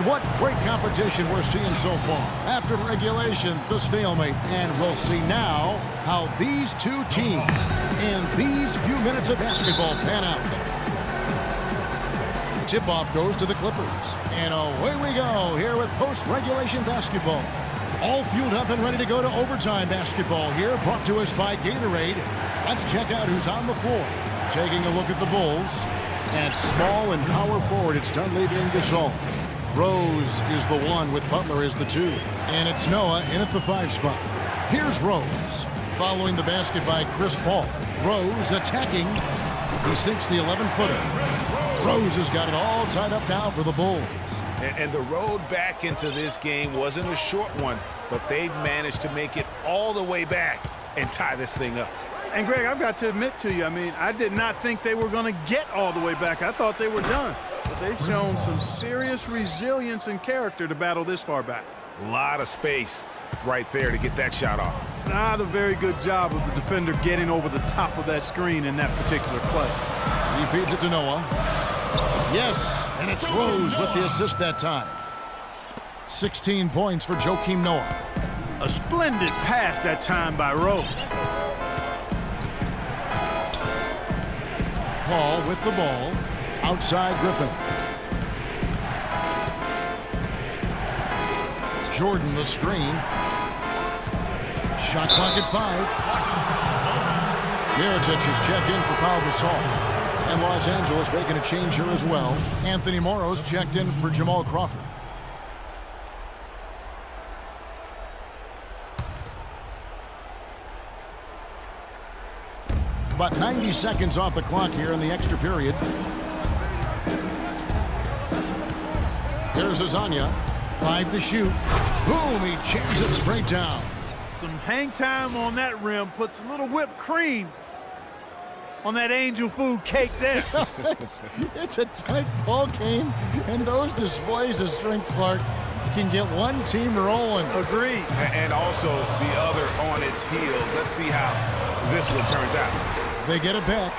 What great competition we're seeing so far. After regulation, the stalemate. And we'll see now how these two teams in these few minutes of basketball pan out. Tip-off goes to the Clippers. And away we go here with post-regulation basketball. All fueled up and ready to go to overtime basketball here, brought to us by Gatorade. Let's check out who's on the floor. Taking a look at the Bulls. At small and power forward, it's Dunleavy and Gasol. Rose is the 1 with Butler as the 2. And it's Noah in at the 5 spot. Here's Rose. Following the basket by Chris Paul. Rose attacking. He sinks the 11-footer. Rose has got it all tied up now for the Bulls. And the road back into this game wasn't a short one, but they've managed to make it all the way back and tie this thing up. And, Greg, I've got to admit to you, I did not think they were going to get all the way back. I thought they were done. But they've shown some serious resilience and character to battle this far back. A lot of space right there to get that shot off. Not a very good job of the defender getting over the top of that screen in that particular play. He feeds it to Noah. Yes, and it's Rose with the assist that time. 16 points for Joakim Noah. A splendid pass that time by Rose. Paul with the ball. Outside Griffin. Jordan the screen. Shot clock at 5. Mirotic is checked in for Pau Gasol. And Los Angeles making a change here as well. Anthony Morrow's checked in for Jamal Crawford. About 90 seconds off the clock here in the extra period. There's Azania. 5 to shoot. Boom, he jams it straight down. Some hang time on that rim puts a little whipped cream on that angel food cake there. It's a tight ball game, and those displays of strength, Clark, can get one team rolling. Agreed. And also the other on its heels. Let's see how this one turns out. They get it back.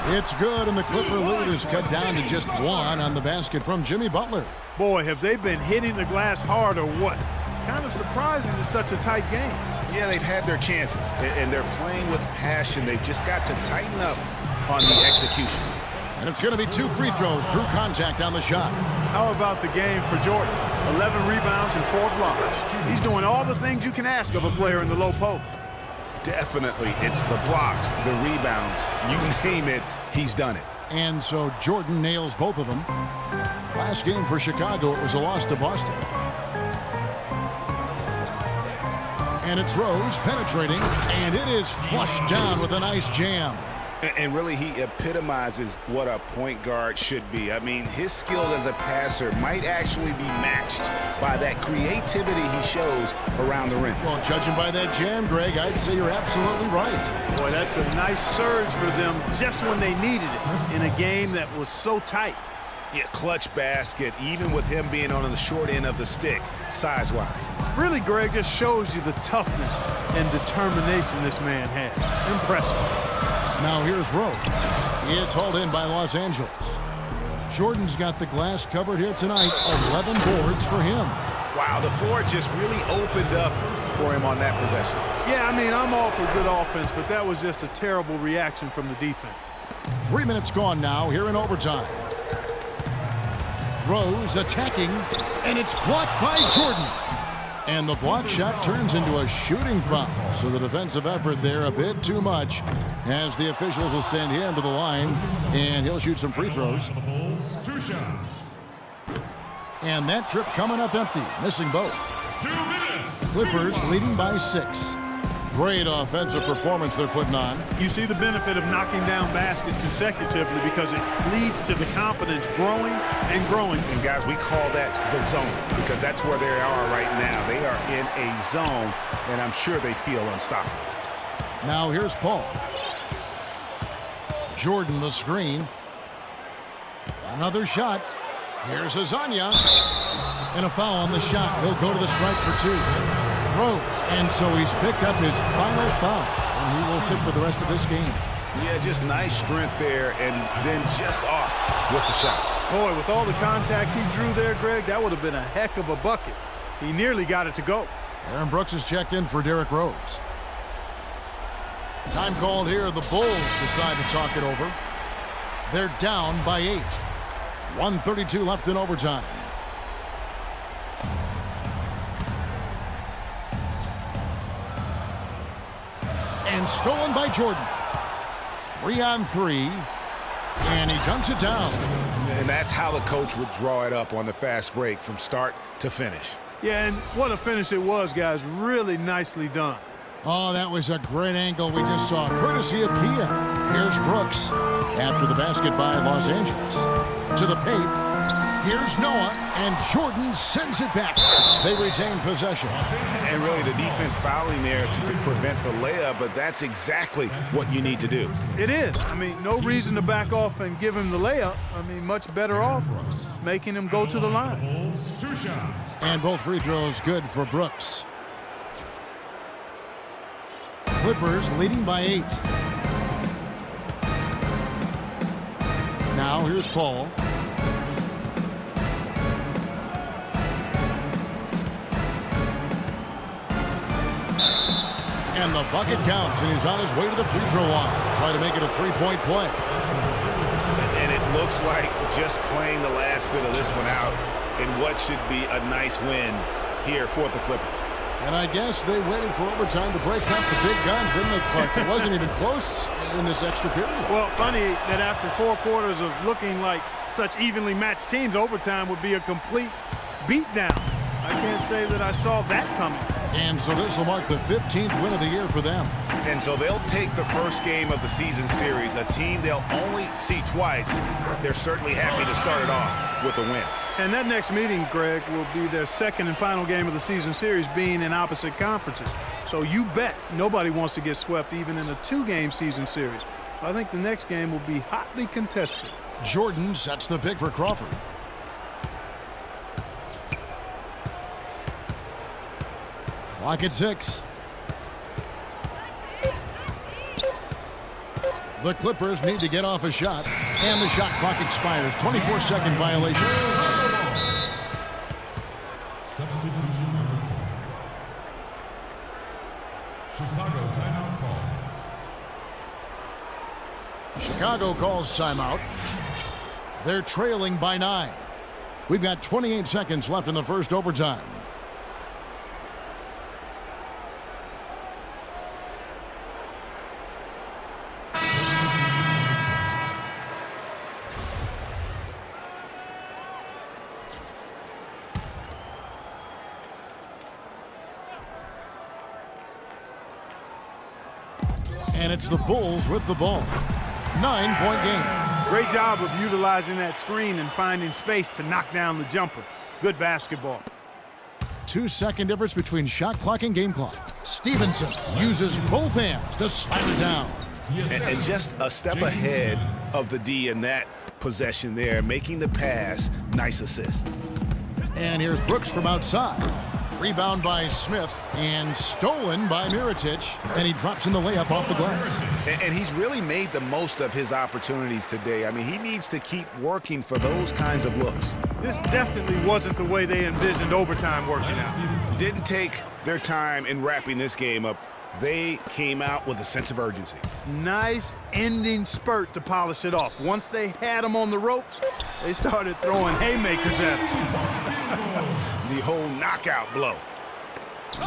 It's good, and the Clipper lead is cut down to just 1 on the basket from Jimmy Butler. Boy, have they been hitting the glass hard or what? Kind of surprising in such a tight game. Yeah, they've had their chances, and they're playing with passion. They've just got to tighten up on the execution. And it's going to be 2 free throws. Drew contact on the shot. How about the game for Jordan? 11 rebounds and 4 blocks. He's doing all the things you can ask of a player in the low post. Definitely, it's the blocks, the rebounds, you name it, he's done it. And so Jordan nails both of them. Last game for Chicago, it was a loss to Boston. And it's Rose penetrating, and it is flushed down with a nice jam. And really, he epitomizes what a point guard should be. I mean, his skill as a passer might actually be matched by that creativity he shows around the rim. Well, judging by that jam, Greg, I'd say you're absolutely right. Boy, that's a nice surge for them just when they needed it in a game that was so tight. Yeah, clutch basket, even with him being on the short end of the stick, size-wise. Really, Greg, just shows you the toughness and determination this man had. Impressive. Now here's Rose. It's hauled in by Los Angeles. Jordan's got the glass covered here tonight. 11 boards for him. Wow, the floor just really opened up for him on that possession. Yeah, I mean, I'm all for good offense, but that was just a terrible reaction from the defense. 3 minutes gone now here in overtime. Rose attacking, and it's blocked by Jordan. And the block shot turns into a shooting foul. So the defensive effort there a bit too much, as the officials will send him to the line, and he'll shoot some free throws. 2 shots. And that trip coming up empty, missing both. 2 minutes. Clippers leading by 6. Great offensive performance they're putting on. You see the benefit of knocking down baskets consecutively because it leads to the confidence growing and growing. And guys, we call that the zone because that's where they are right now. They are in a zone, and I'm sure they feel unstoppable. Now here's Paul. Jordan the screen. Another shot. Here's Azania. And a foul on the shot. He'll go to the stripe for 2. Rose, and so he's picked up his final foul, and he will sit for the rest of this game. Yeah, just nice strength there, and then just off with the shot. Boy, with all the contact he drew there, Greg, that would have been a heck of a bucket. He nearly got it to go. Aaron Brooks is checked in for Derrick Rose. Time called here. The Bulls decide to talk it over. They're down by 8. 1:32 left in overtime. And stolen by Jordan. 3-on-3. And he dunks it down. And that's how the coach would draw it up on the fast break from start to finish. Yeah, and what a finish it was, guys. Really nicely done. Oh, that was a great angle we just saw, courtesy of Kia. Here's Brooks after the basket by Los Angeles. To the paint. Here's Noah, and Jordan sends it back. They retain possession. And really the defense fouling there to prevent the layup, but that's exactly what you need to do. It is. I mean, no reason to back off and give him the layup. I mean, much better off making him go to the line. Bulls, 2 shots. And both free throws good for Brooks. Clippers leading by 8. Now here's Paul. And the bucket counts, and he's on his way to the free throw line. Try to make it a 3-point play. And it looks like just playing the last bit of this one out in what should be a nice win here for the Clippers. And I guess they waited for overtime to break up the big guns, didn't they, Clark? It wasn't even close in this extra period. Well, funny that after 4 quarters of looking like such evenly matched teams, overtime would be a complete beatdown. I can't say that I saw that coming. And so this will mark the 15th win of the year for them. And so they'll take the first game of the season series, a team they'll only see twice. They're certainly happy to start it off with a win. And that next meeting, Greg, will be their second and final game of the season series, being in opposite conferences. So you bet nobody wants to get swept even in a 2-game season series. I think the next game will be hotly contested. Jordan sets the pick for Crawford. Clock at 6. The Clippers need to get off a shot, and the shot clock expires. 24-second violation. Substitution number 1. Chicago timeout call. Chicago calls timeout. They're trailing by 9. We've got 28 seconds left in the first overtime. And it's the Bulls with the ball. 9-point game. Great job of utilizing that screen and finding space to knock down the jumper. Good basketball. 2-second difference between shot clock and game clock. Stevenson uses both hands to slide it down. And just a step ahead of the D in that possession there, making the pass. Nice assist. And here's Brooks from outside. Rebound by Smith and stolen by Mirotic. And he drops in the layup off the glass. And he's really made the most of his opportunities today. I mean, he needs to keep working for those kinds of looks. This definitely wasn't the way they envisioned overtime working out. Didn't take their time in wrapping this game up. They came out with a sense of urgency. Nice ending spurt to polish it off. Once they had him on the ropes, they started throwing haymakers at him. The whole knockout blow.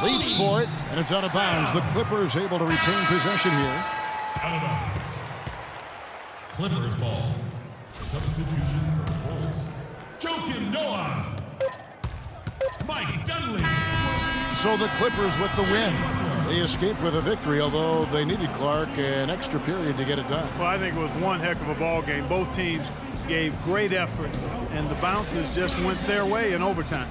Leaps for it, and it's out of bounds. The Clippers able to retain possession here. Out of bounds. Clippers ball. Substitution for Bulls. Joakim Noah. Mike Dunleavy. So the Clippers with the win. They escaped with a victory, although they needed, Clark, an extra period to get it done. Well, I think it was one heck of a ball game. Both teams gave great effort, and the bounces just went their way in overtime.